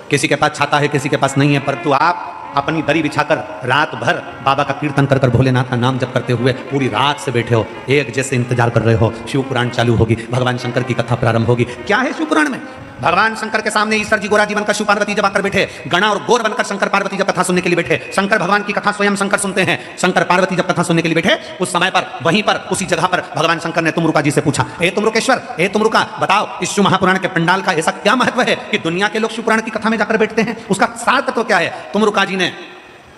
किसी के पास छाता है, किसी के पास नहीं है, परंतु आप अपनी दरी बिछाकर रात भर बाबा का कीर्तन कर भोलेनाथ का नाम जप करते हुए पूरी रात से बैठे हो, एक जैसे इंतजार कर रहे हो। शिव पुराण चालू होगी, भगवान शंकर की कथा प्रारंभ होगी। क्या है शिव पुराण में? भगवान शंकर के सामने ईश्वर जी गोरा जी बनकर शिव पार्वती जब आकर बैठे, गणा और गौर बनकर शंकर पार्वती जब कथा सुनने के लिए बैठे, शंकर भगवान की कथा स्वयं शंकर सुनते हैं, शंकर पार्वती जब कथा सुनने के लिए बैठे, उस समय पर वहीं पर उसी जगह पर भगवान शंकर ने तुमरुका जी से पूछा, ए तुमरुकेश्वर, ए तुमरुका, बताओ इस शिव महापुराण के पंडाल का ऐसा क्या महत्व है कि दुनिया के लोग शिव पुराण की कथा में जाकर बैठते हैं, उसका सार तत्व क्या है? तुमरुका जी ने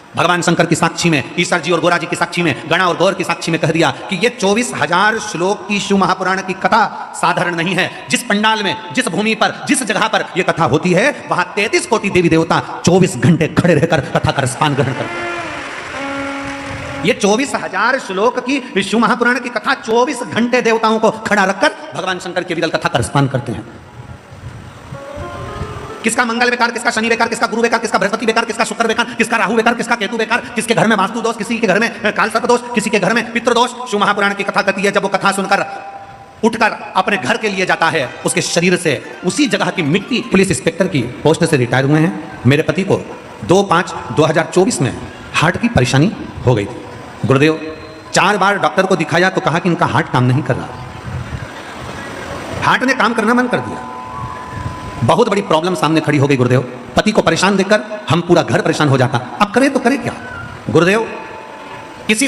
भगवान शंकर की साक्षी में, ईश्वर जी और गोरा जी की साक्षी में, गणा और गौर की साक्षी में कह दिया कि ये 24,000 श्लोक की शिव महापुराण की कथा साधारण नहीं है। जिस पंडाल में, जिस भूमि पर, जिस जगह पर यह कथा होती है, वहां 33 कोटि देवी देवता 24 घंटे खड़े रहकर कथा का रसपान ग्रहण करते हैं। ये 24,000 श्लोक की शिव महापुराण की कथा 24 घंटे देवताओं को खड़ा रखकर भगवान शंकर की विरल कथा का रसपान करते हैं। किसका मंगल बेकार, किसका शनि बेकार, किसका गुरु बेकार, किसका बृहस्पति बेकार, किसका शुक्र बेकार, किसका राहु बेकार, किसका केतु बेकार, किसके घर में वास्तु दोष, किसी के घर में काल सर्प दोष, किसी के घर में पितृ दोष। शिव महापुराण की कथा कहती है जब वो कथा सुनकर उठकर अपने घर के लिए जाता है, उसके शरीर से उसी जगह की मिट्टी, पुलिस इंस्पेक्टर की पोस्ट से रिटायर हुए हैं। मेरे पति को 2/5/2024 में हार्ट की परेशानी हो गई थी। गुरुदेव 4 बार डॉक्टर को दिखाया तो कहा कि इनका हार्ट काम नहीं कर रहा, हार्ट ने काम करना बंद कर दिया। बहुत बड़ी प्रॉब्लम सामने खड़ी हो गई गुरुदेव। पति को परेशान देखकर हम पूरा घर परेशान हो जाता। अब करें तो करें क्या? गुरुदेव किसी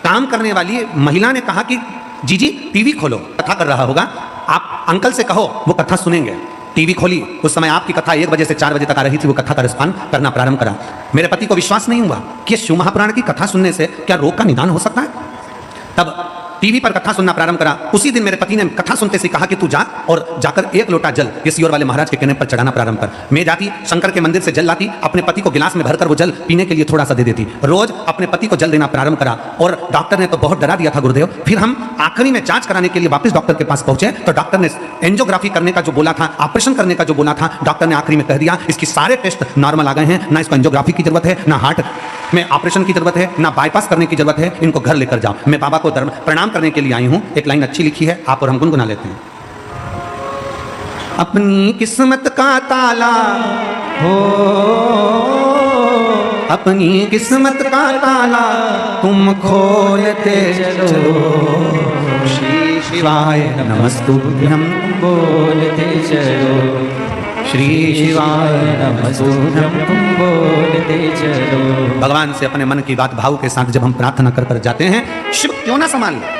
काम करने वाली महिला ने कहा कि जी टीवी खोलो, कथा कर रहा होगा, आप अंकल से कहो वो कथा सुनेंगे। टीवी खोली, उस समय आपकी कथा 1 बजे से 4 बजे तक आ रही थी। वो कथा का रिस्पॉन्स करना प्रारंभ करा। मेरे पति को विश्वास नहीं हुआ कि शिव महापुराण की कथा सुनने से क्या रोग का निदान हो सकता है। तब टीवी पर कथा सुनना प्रारंभ करा। उसी दिन मेरे पति ने कथा सुनते से कहा कि तू जा और जाकर 1 लोटा जल ये सियोर वाले महाराज के कहने पर चढ़ाना प्रारंभ कर। मैं जाती, शंकर के मंदिर से जल लाती, अपने पति को गिलास में भरकर वो जल पीने के लिए थोड़ा सा दे देती। रोज अपने पति को जल देना प्रारंभ करा और डॉक्टर ने तो बहुत डरा दिया था गुरुदेव। फिर हम आखिरी में जांच कराने के लिए वापस डॉक्टर के पास पहुंचे तो डॉक्टर ने एंजियोग्राफी करने का जो बोला था, ऑपरेशन करने का जो बोला था, डॉक्टर ने आखिरी में कह दिया इसकी सारे टेस्ट नॉर्मल आ गए हैं, ना इसको एंजियोग्राफी की जरूरत है, ना हार्ट में ऑपरेशन की जरूरत है, ना बाईपास करने की जरूरत है, इनको घर लेकर जाओ। मैं बाबा को प्रणाम करने के लिए आई हूं। एक लाइन अच्छी लिखी है, आप और हम गुनगुना लेते हैं। अपनी किस्मत का ताला हो, अपनी किस्मत का ताला तुम खोलते चलो, श्री शिवाय नमस्तुभ्यं बोलते चलो, श्री शिवाय नमस्तुभ्यं बोलते चलो। भगवान से अपने मन की बात भाव के साथ जब हम प्रार्थना कर कर जाते हैं, शिव क्यों ना संभाल ले,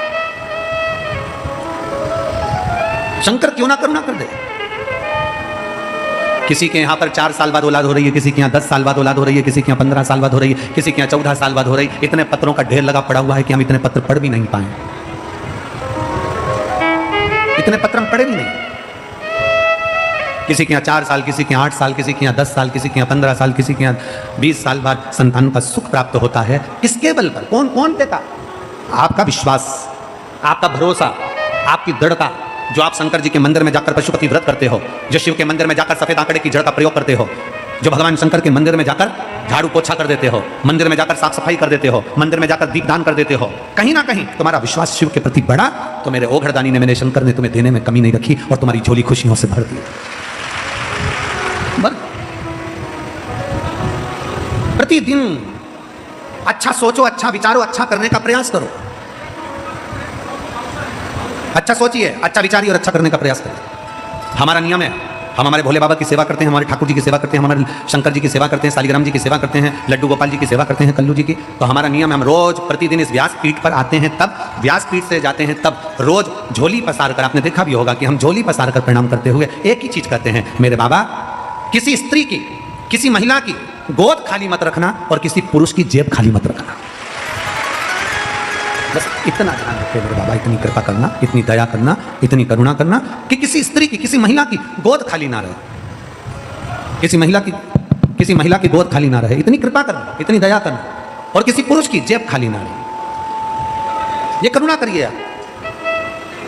शंकर क्यों ना करुणा कर दे। किसी के यहां पर 4 साल बाद औलाद हो रही है, किसी के यहां 10 साल बाद औलाद हो रही है, किसी के यहां 15 साल बाद हो रही है, किसी के यहां 14 साल बाद हो रही है। इतने पत्रों का ढेर लगा पड़ा हुआ है कि हम इतने पत्र पढ़ भी नहीं पाए, इतने पत्र हम पढ़े भी नहीं। किसी के यहाँ 4 साल, किसी के यहाँ 8 साल, किसी के यहाँ 10 साल, किसी के यहाँ 15 साल, किसी के यहाँ 20 साल बाद संतान का सुख प्राप्त होता है। किसके बल पर? कौन देता? आपका विश्वास, आपका भरोसा, आपकी दृढ़ता। जो आप शंकर जी के मंदिर में जाकर पशुपति व्रत करते हो, जो शिव के मंदिर में जाकर सफेद आंकड़े की जड़ का प्रयोग करते हो, जो भगवान शंकर के मंदिर में जाकर झाड़ू पोछा कर देते हो, मंदिर में जाकर साफ सफाई कर देते हो, मंदिर में जाकर दीपदान कर देते हो, कहीं ना कहीं तुम्हारा विश्वास शिव के प्रति बढ़ा तो मेरे ओघड़दानी ने, मेरे शंकर ने तुम्हें देने में कमी नहीं रखी और तुम्हारी झोली खुशियों से भर दी। प्रतिदिन अच्छा सोचो, अच्छा विचारो, अच्छा करने का प्रयास करो। अच्छा सोचिए, अच्छा विचारिए और अच्छा करने का प्रयास करिए। हमारा नियम है, हम हमारे भोले बाबा की सेवा करते हैं, हमारे ठाकुर जी की सेवा करते हैं, हमारे शंकर जी की सेवा करते हैं, सालिग्राम जी की सेवा करते हैं, लड्डू गोपाल जी की सेवा करते हैं, कल्लू जी की। तो हमारा नियम है, हम रोज प्रतिदिन इस व्यासपीठ पर आते हैं, तब व्यासपीठ से जाते हैं, तब रोज झोली पसार कर, आपने देखा भी होगा कि हम झोली पसार कर प्रणाम करते हुए एक ही चीज कहते हैं, मेरे बाबा किसी स्त्री की, किसी महिला की गोद खाली मत रखना और किसी पुरुष की जेब खाली मत रखना। बस इतना ध्यान रखिए मेरे बाबा, इतनी कृपा करना, इतनी दया करना, इतनी करुणा करना कि किसी स्त्री की, किसी महिला की गोद खाली ना रहे, किसी महिला की गोद खाली ना रहे। इतनी कृपा करना, इतनी दया करना, और किसी पुरुष की जेब खाली ना रहे। ये करुणा करिए आप।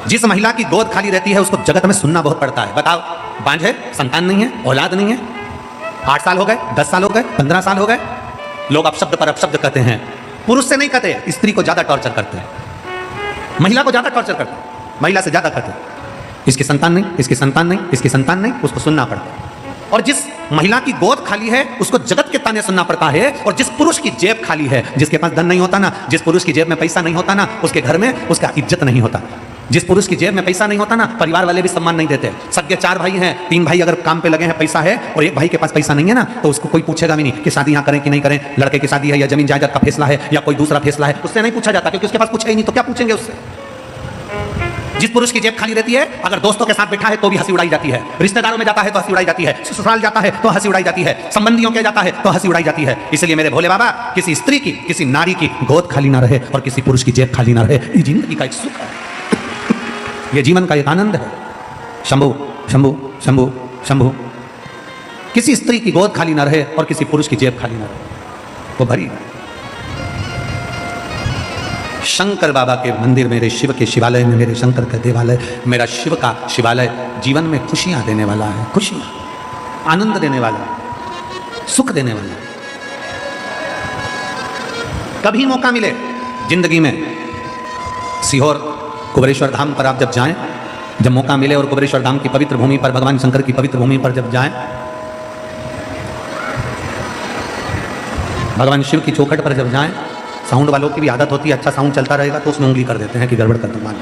जिस महिला की गोद खाली रहती है उसको जगत में सुनना बहुत पड़ता है। बताओ, बांझ है, संतान नहीं है, औलाद नहीं है, 8 साल हो गए, 10 साल हो गए, 15 साल हो गए, लोग अपशब्द पर अपशब्द कहते हैं। पुरुष से नहीं कहते, स्त्री को ज्यादा टॉर्चर करते हैं, महिला को ज्यादा टॉर्चर करते हैं, महिला से ज्यादा कहते हैं। इसकी संतान नहीं, इसकी संतान नहीं, इसकी संतान नहीं, उसको सुनना पड़ता है। और जिस महिला की गोद खाली है उसको जगत के ताने सुनना पड़ता है। और जिस पुरुष की जेब खाली है, जिसके पास धन नहीं होता ना, जिस पुरुष की जेब में पैसा नहीं होता ना, उसके घर में उसका इज्जत नहीं होता। जिस पुरुष की जेब में पैसा नहीं होता ना, परिवार वाले भी सम्मान नहीं देते। सबके 4 भाई हैं, 3 भाई अगर काम पे लगे हैं, पैसा है, और एक भाई के पास पैसा नहीं है ना, तो उसको कोई पूछेगा भी नहीं कि शादी यहाँ करें कि नहीं करें, लड़के की शादी है या जमीन जायदाद का फैसला है या कोई दूसरा फैसला है, उससे नहीं पूछा जाता, क्योंकि उसके पास पूछा ही नहीं तो क्या पूछेंगे उससे। जिस पुरुष की जेब खाली रहती है, अगर दोस्तों के साथ बैठा है तो भी हंसी उड़ाई जाती है, रिश्तेदारों में जाता है तो हंसी उड़ाई जाती है, ससुराल जाता है तो हंसी उड़ाई जाती है, संबंधियों के जाता है तो हंसी उड़ाई जाती है। इसलिए मेरे भोले बाबा, किसी स्त्री की, किसी नारी की गोद खाली ना रहे और किसी पुरुष की जेब खाली ना रहे। ये जिंदगी का एक सुख है, ये जीवन का एक आनंद है। शंभु शंभु शंभु शंभु। किसी स्त्री की गोद खाली ना रहे और किसी पुरुष की जेब खाली ना रहे, वो भरी। शंकर बाबा के मंदिर, मेरे शिव के शिवालय में, मेरे शंकर का देवालय, मेरा शिव का शिवालय जीवन में खुशियां देने वाला है। खुशियां आनंद देने वाला, सुख देने वाला। कभी मौका मिले जिंदगी में, सीहोर कुबेरेश्वर धाम पर आप जब जाएं, जब मौका मिले और कुबेरेश्वर धाम की पवित्र भूमि पर, भगवान शंकर की पवित्र भूमि पर जब जाएं, भगवान शिव की चौखट पर जब जाएं, साउंड वालों की भी आदत होती है, अच्छा साउंड चलता रहेगा तो उसमें उंगली कर देते हैं कि गड़बड़ कर दूंगा।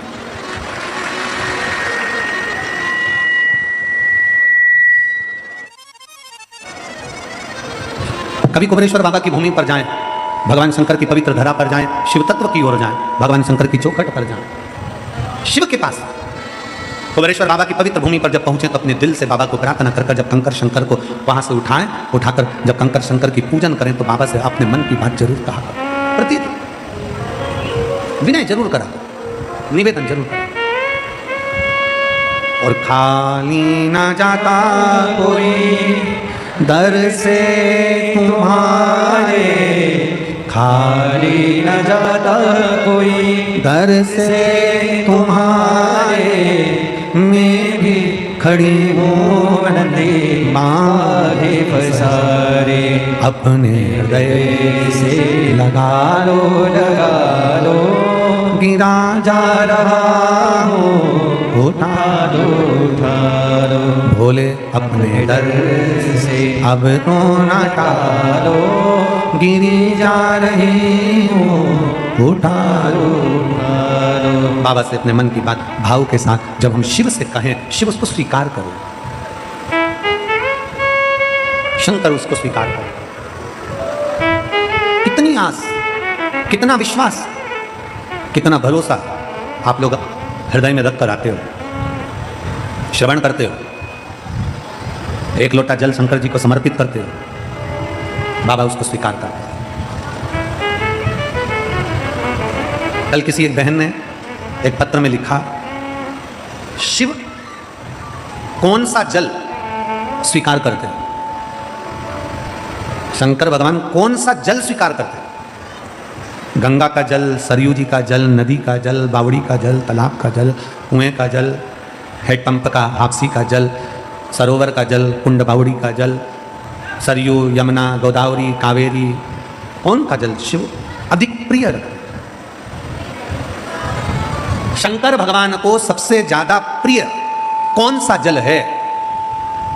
कभी कुबेरेश्वर बाबा की भूमि पर जाएं, भगवान शंकर की पवित्र धरा पर जाएं, शिव तत्व की ओर जाएं, भगवान शंकर की चौखट पर जाएं, शिव के पास। कुबेरेश्वर बाबा की पवित्र भूमि पर जब पहुंचे तो अपने दिल से बाबा को प्रार्थना कर जब कंकर शंकर को वहां से उठाकर जब कंकर शंकर की पूजन करें तो बाबा से अपने मन की बात जरूर कहा करो, प्रतिदिन विनय जरूर करा, निवेदन जरूर करा। और खाली ना जाता कोई दर से तुम्हारे, खाली न जाता कोई दर से तुम्हारे, मैं भी खड़ी हूँ नंदे बाहे पसारे, अपने हृदय से लगा लो, गिरा जा रहा हूँ उठा लो, भोले अपने दर से अब तो ना टालो, गिरी जा रही हूँ उठा लो। बाबा से अपने मन की बात भाव के साथ जब हम शिव से कहें, शिव उसको स्वीकार करो, शंकर उसको स्वीकार करो। कितनी आस, कितना विश्वास, कितना भरोसा आप लोग हृदय में रख कर आते हो, श्रवण करते हो, एक लोटा जल शंकर जी को समर्पित करते हो, बाबा उसको स्वीकार करता है। कल किसी एक बहन ने एक पत्र में लिखा, शिव कौन सा जल स्वीकार करते हैं, शंकर भगवान कौन सा जल स्वीकार करते हैं? गंगा का जल, सरयू जी का जल, नदी का जल, बावड़ी का जल, तालाब का जल, कुएं का जल, हैंडपंप का, आपसी का जल, सरोवर का जल, कुंड बावड़ी का जल, सरयू, यमुना, गोदावरी, कावेरी, कौन का जल शिव अधिक प्रिय रखते? शंकर भगवान को सबसे ज्यादा प्रिय कौन सा जल है?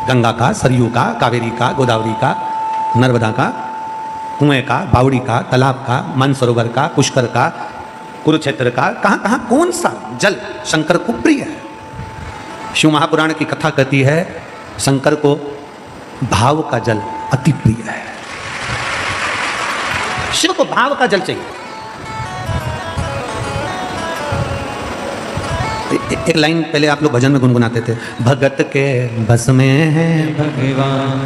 गंगा का, सरयू का, कावेरी का, गोदावरी का, नर्मदा का, कुएं का, बावड़ी का, तालाब का, मानसरोवर का, पुष्कर का, कुरुक्षेत्र का, कहां कहां कौन सा जल शंकर को प्रिय है? शिव महापुराण की कथा कहती है शंकर को भाव का जल अति प्रिय है। शिव को भाव का जल चाहिए। एक लाइन पहले आप लोग भजन में गुनगुनाते थे, भगत के बस में है भगवान,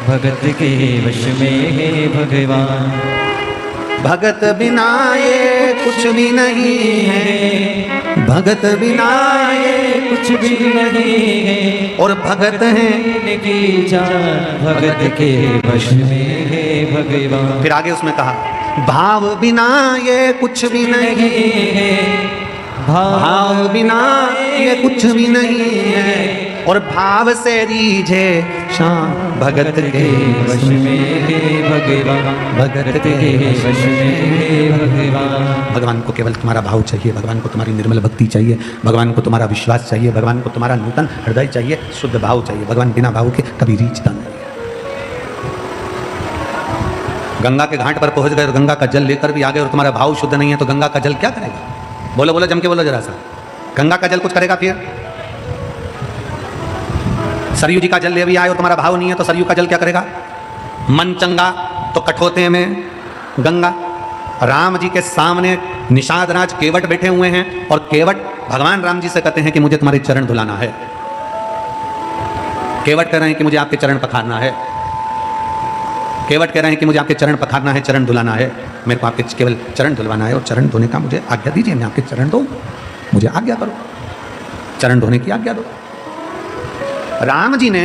भगत के वश में है भगवान, भगत बिना ये कुछ भी नहीं है, भगत बिना ये कुछ भी नहीं है, और भगत है की जान भगत के वश में है भगवान। फिर आगे उसमें कहा, भाव बिना ये कुछ भी नहीं है, भाव बिना ये कुछ भी नहीं है, और भाव से रीझे शाम भगत के वश में है भगवान, भगत के वश में है भगवान। भगवान को केवल तुम्हारा भाव चाहिए, भगवान को तुम्हारी निर्मल भक्ति चाहिए, भगवान को तुम्हारा विश्वास चाहिए, भगवान को तुम्हारा नूतन हृदय चाहिए, शुद्ध भाव चाहिए। भगवान बिना भाव के कभी रीझता नहीं है। गंगा के घाट पर पहुंच गए और गंगा का जल लेकर भी आ गए और तुम्हारा भाव शुद्ध नहीं है तो गंगा का जल क्या करेगा? बोलो बोलो, जम के बोलो जरा सा। गंगा का जल कुछ करेगा? फिर सरयू जी का जल ले भी आए और तुम्हारा भाव नहीं है तो सरयू का जल क्या करेगा? मन चंगा तो कठोते में गंगा। राम जी के सामने निषाद राज केवट बैठे हुए हैं और केवट भगवान राम जी से कहते हैं कि मुझे तुम्हारे चरण धुलाना है। केवट कह रहे हैं कि मुझे आपके चरण पखारना है। केवट कह रहे हैं कि मुझे आपके चरण पखारना है, चरण धुलाना है, मेरे को आपके केवल चरण धुलवाना है और चरण धोने का मुझे आज्ञा दीजिए, मैं आपके चरण दूँ, मुझे आज्ञा करो, चरण धोने की आज्ञा दो। राम जी ने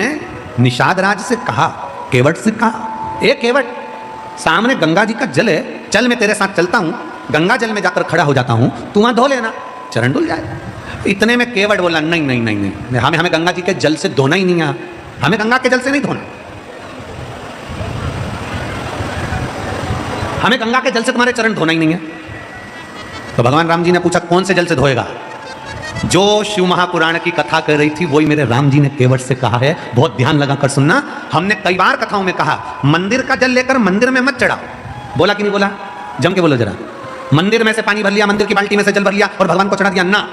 निषाद राज से कहा, केवट से कहा, ए केवट, सामने गंगा जी का जल है, चल मैं तेरे साथ चलता हूँ, गंगा जल में जाकर खड़ा हो जाता हूँ, तू वहाँ धो लेना, चरण धुल जाए। इतने में केवट बोला, नहीं नहीं नहीं नहीं, हमें गंगा जी के जल से धोना ही नहीं है, हमें गंगा के जल से नहीं धोना, हमें गंगा के जल से तुम्हारे चरण धोना ही नहीं है। तो भगवान राम जी ने पूछा कौन से जल से धोएगा? जो शिव महापुराण की कथा कर रही थी वही मेरे राम जी ने केवट से कहा है। बहुत ध्यान लगाकर सुनना। हमने कई बार कथाओं में कहा मंदिर का जल लेकर मंदिर में मत चढ़ाओ। बोला कि नहीं बोला? जम के बोलो जरा। मंदिर में से पानी भर लिया, मंदिर की बाल्टी में से जल भर लिया और भगवान को चढ़ा दिया ना।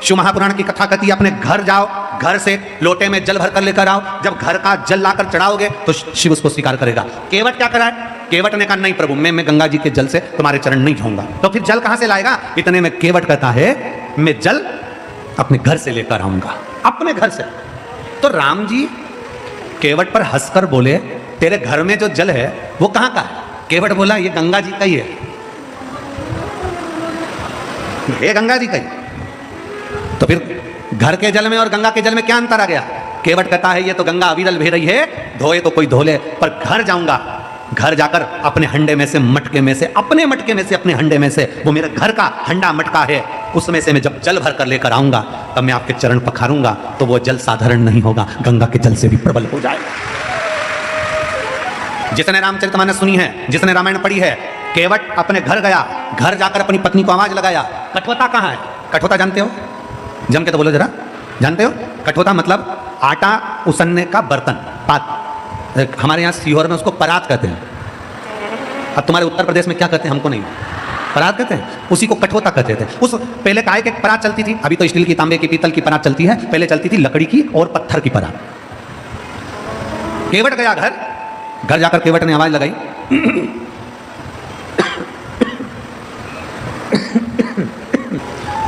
शिव महापुराण की कथा कहती है अपने घर जाओ, घर से लोटे में जल भर कर लेकर आओ। जब घर का जल लाकर चढ़ाओगे तो शिव उसको स्वीकार करेगा। केवट क्या करा है? केवट ने कहा नहीं प्रभु, मैं गंगा जी के जल से तुम्हारे चरण नहीं धोऊंगा। तो फिर जल कहां से लाएगा? इतने में केवट कहता है मैं जल अपने घर से लेकर आऊंगा, अपने घर से। तो राम जी केवट पर हंसकर बोले तेरे घर में जो जल है वो कहां का है? केवट बोला ये गंगा जी का ही है, ये गंगा जी का ही। तो फिर घर के जल में और गंगा के जल में क्या अंतर आ गया? केवट कहता है ये तो गंगा अविरल बह रही है, धोए तो कोई धो ले, पर घर जाऊंगा, घर जाकर अपने हंडे में से, मटके में से, अपने मटके में से, अपने हंडे में से, वो मेरे घर का हंडा मटका है, उसमें से मैं जब जल भर कर लेकर आऊंगा तब मैं आपके चरण पखारूंगा तो वो जल साधारण नहीं होगा, गंगा के जल से भी प्रबल हो जाएगा। जिसने रामचरितमानस सुनी है, जिसने रामायण पढ़ी है, केवट अपने घर गया, घर जाकर अपनी पत्नी को आवाज लगाया कठोता कहाँ है? कठोता जानते हो? जम के तो बोलो जरा, जानते हो? कठोता मतलब आटा उसनने का बर्तन, पात। हमारे यहाँ सीहोर में उसको परात कहते हैं। अब तुम्हारे उत्तर प्रदेश में क्या कहते हैं हमको नहीं, परात कहते हैं, उसी को कठोता कहते थे। उस पहले काय के परात चलती थी, अभी तो स्टील की, तांबे की, पीतल की परात चलती है, पहले चलती थी लकड़ी की और पत्थर की परात। केवट गया घर, घर जाकर केवट ने आवाज लगाई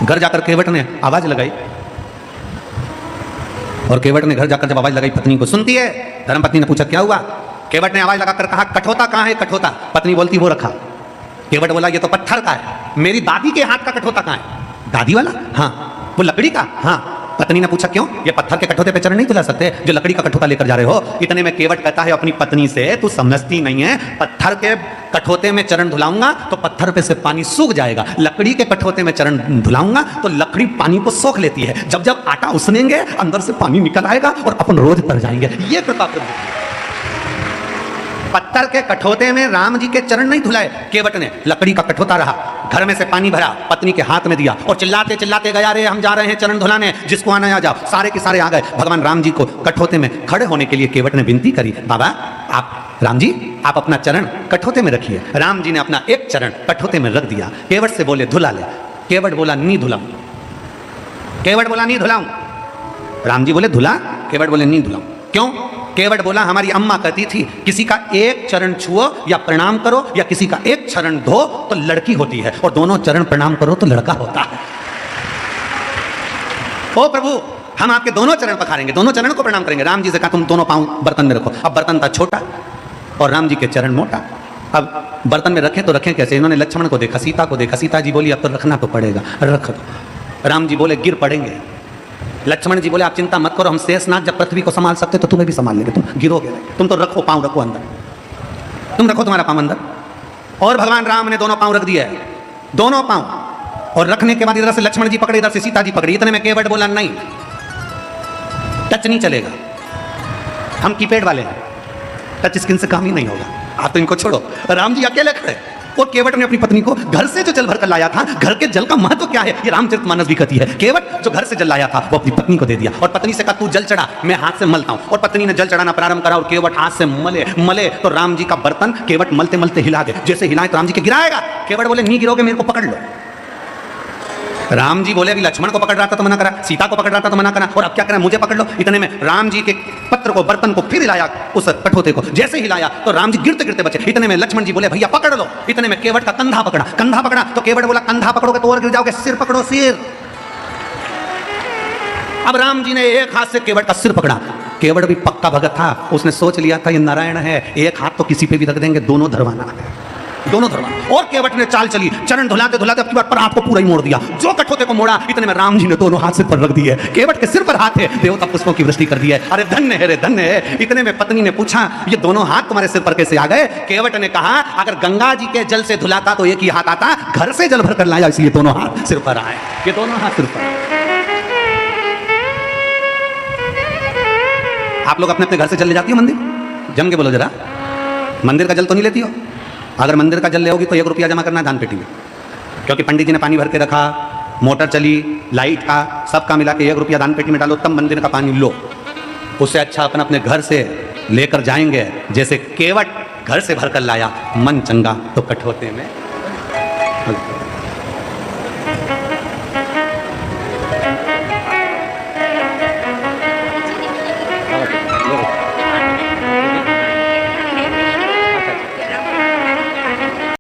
घर जाकर केवट ने आवाज लगाई और केवट ने घर जाकर जब आवाज लगाई पत्नी को, सुनती है? धर्मपत्नी ने पूछा क्या हुआ? केवट ने आवाज लगाकर कहा कठोता कहाँ है? कठोता। पत्नी बोलती वो रखा। केवट बोला ये तो पत्थर का है, मेरी दादी के हाथ का कठोता कहाँ है? दादी वाला? हाँ। वो लकड़ी का? हाँ। पत्नी ने पूछा क्यों? ये पत्थर के कठोते पे चरण नहीं धुला सकते जो लकड़ी का कठोता लेकर जा रहे हो? इतने में केवट कहता है अपनी पत्नी से तू समझती नहीं है, पत्थर के कठोते में चरण धुलाऊंगा तो पत्थर पे से पानी सूख जाएगा, लकड़ी के कठोते में चरण धुलाऊंगा तो लकड़ी पानी को सोख लेती है, जब जब आटा उसनेंगे अंदर से पानी निकल आएगा और अपन रोज तर जाएंगे। ये कृपा प्रभु। पत्थर के कठोते में राम जी के चरण नहीं धुलाए केवट ने, लकड़ी का कठोता रहा, घर में से पानी भरा, पत्नी के हाथ में दिया और चिल्लाते चिल्लाते गया रे हम जा रहे हैं चरण धुलाने, जिसको आना आ जाओ। सारे के सारे आ गए। भगवान राम जी को कठोते में खड़े होने के लिए केवट ने विनती करी, बाबा आप राम जी आप अपना चरण कठोते में रखिए। राम जी ने अपना एक चरण कठोते में रख दिया। केवट से बोले धुला ले। केवट बोला नहीं धुलाऊं। केवट बोला नहीं धुलाऊं। राम जी बोले धुला। केवट बोले नहीं धुलाऊं। क्यों? केवट बोला हमारी अम्मा कहती थी किसी का एक चरण छुओ या प्रणाम करो या किसी का एक चरण धो तो लड़की होती है और दोनों चरण प्रणाम करो तो लड़का होता है। ओ प्रभु हम आपके दोनों चरण पखारेंगे, दोनों चरण को प्रणाम करेंगे। राम जी से कहा तुम दोनों पांव बर्तन में रखो। अब बर्तन था छोटा और राम जी के चरण मोटा। अब बर्तन में रखें तो रखें कैसे? इन्होंने लक्ष्मण को देखा, सीता को देखा। सीता जी बोली अब तो रखना तो पड़ेगा, रख दो। राम जी बोले गिर पड़ेंगे। लक्ष्मण जी बोले आप चिंता मत करो, हम शेषनाग जब पृथ्वी को संभाल सकते तो तुम्हें भी संभाल लेंगे, तुम गिरोगे नहीं। तुम तो रखो, पांव रखो अंदर, तुम रखो तुम्हारा पांव अंदर। और भगवान राम ने दोनों पांव रख दिया, दोनों पांव। और रखने के बाद इधर से लक्ष्मण जी पकड़े, इधर से सीता जी पकड़ी। इतने में केवट बोला नहीं टच नहीं चलेगा, हम कीपैड वाले हैं, टच स्क्रीन से काम ही नहीं होगा, आप तो इनको छोड़ो। राम जी अकेले खड़े और केवट ने अपनी पत्नी को घर से जो जल भर कर लाया था, घर के जल का महत्व क्या है ये रामचरितमानस भी कहती है। केवट जो घर से जल लाया था वो अपनी पत्नी को दे दिया और पत्नी से कहा तू जल चढ़ा, मैं हाथ से मलता हूं। और पत्नी ने जल चढ़ाना प्रारंभ करा और केवट हाथ से मले तो राम जी का बर्तन केवट मलते मलते हिला दे। जैसे हिलाए तो राम जी के गिराएगा। केवट बोले नहीं गिरोगे, मेरे को पकड़ लो। राम जी बोले अभी लक्ष्मण को पकड़ रहा था तो मना करा, सीता को पकड़ रहा था तो मना करा, और अब क्या करा मुझे पकड़ लो। इतने में राम जी के पत्र को, बर्तन को फिर हिलाया, उस कठोते को जैसे हिलाया तो राम जी गिरते गिरते बचे। इतने में लक्ष्मण जी बोले भैया पकड़ लो। इतने में केवट का कंधा पकड़ा, कंधा पकड़ा तो केवट बोला कंधा पकड़ोगे तो और गिर जाओगे, सिर पकड़ो सिर। अब राम जी ने एक हाथ से केवट का सिर पकड़ा। केवट भी पक्का भगत था, उसने सोच लिया था ये नारायण है, एक हाथ तो किसी पे भी रख देंगे, दोनों धरवाना है, दोनों धरवाना। और केवट ने चाल चली, चरण धुलाते धुलाते अपनी बात पर हाथ को पूरा ही मोड़ दिया। जो कठोते को मोड़ा इतने में राम जी ने दोनों हाथ सिर पर रख दिए। केवट के सिर पर हाथ है, देवता पुष्पों की वृष्टि कर दी है। अरे धन्य है रे धन्य है। इतने में पत्नी ने पूछा ये दोनों हाथ तुम्हारे सिर पर कैसे आ गए? केवट ने कहा अगर गंगा जी के जल से धुलाता तो एक ही हाथ आता, घर से जल भर कर लाया इसलिए दोनों हाथ सिर पर आए। ये दोनों हाथ सिर पर। आप लोग अपने अपने घर से जल ले जाती हो मंदिर? जम के बोलो जरा, मंदिर का जल तो नहीं लेती हो? अगर मंदिर का जल ले होगी तो 1 रुपया जमा करना है दान पेटी में, क्योंकि पंडित जी ने पानी भर के रखा, मोटर चली, लाइट का सबका मिला के 1 रुपया दान पेटी में डालो, तब मंदिर का पानी लो। उससे अच्छा अपन अपने घर से लेकर जाएंगे, जैसे केवट घर से भरकर लाया, मन चंगा तो कठौते में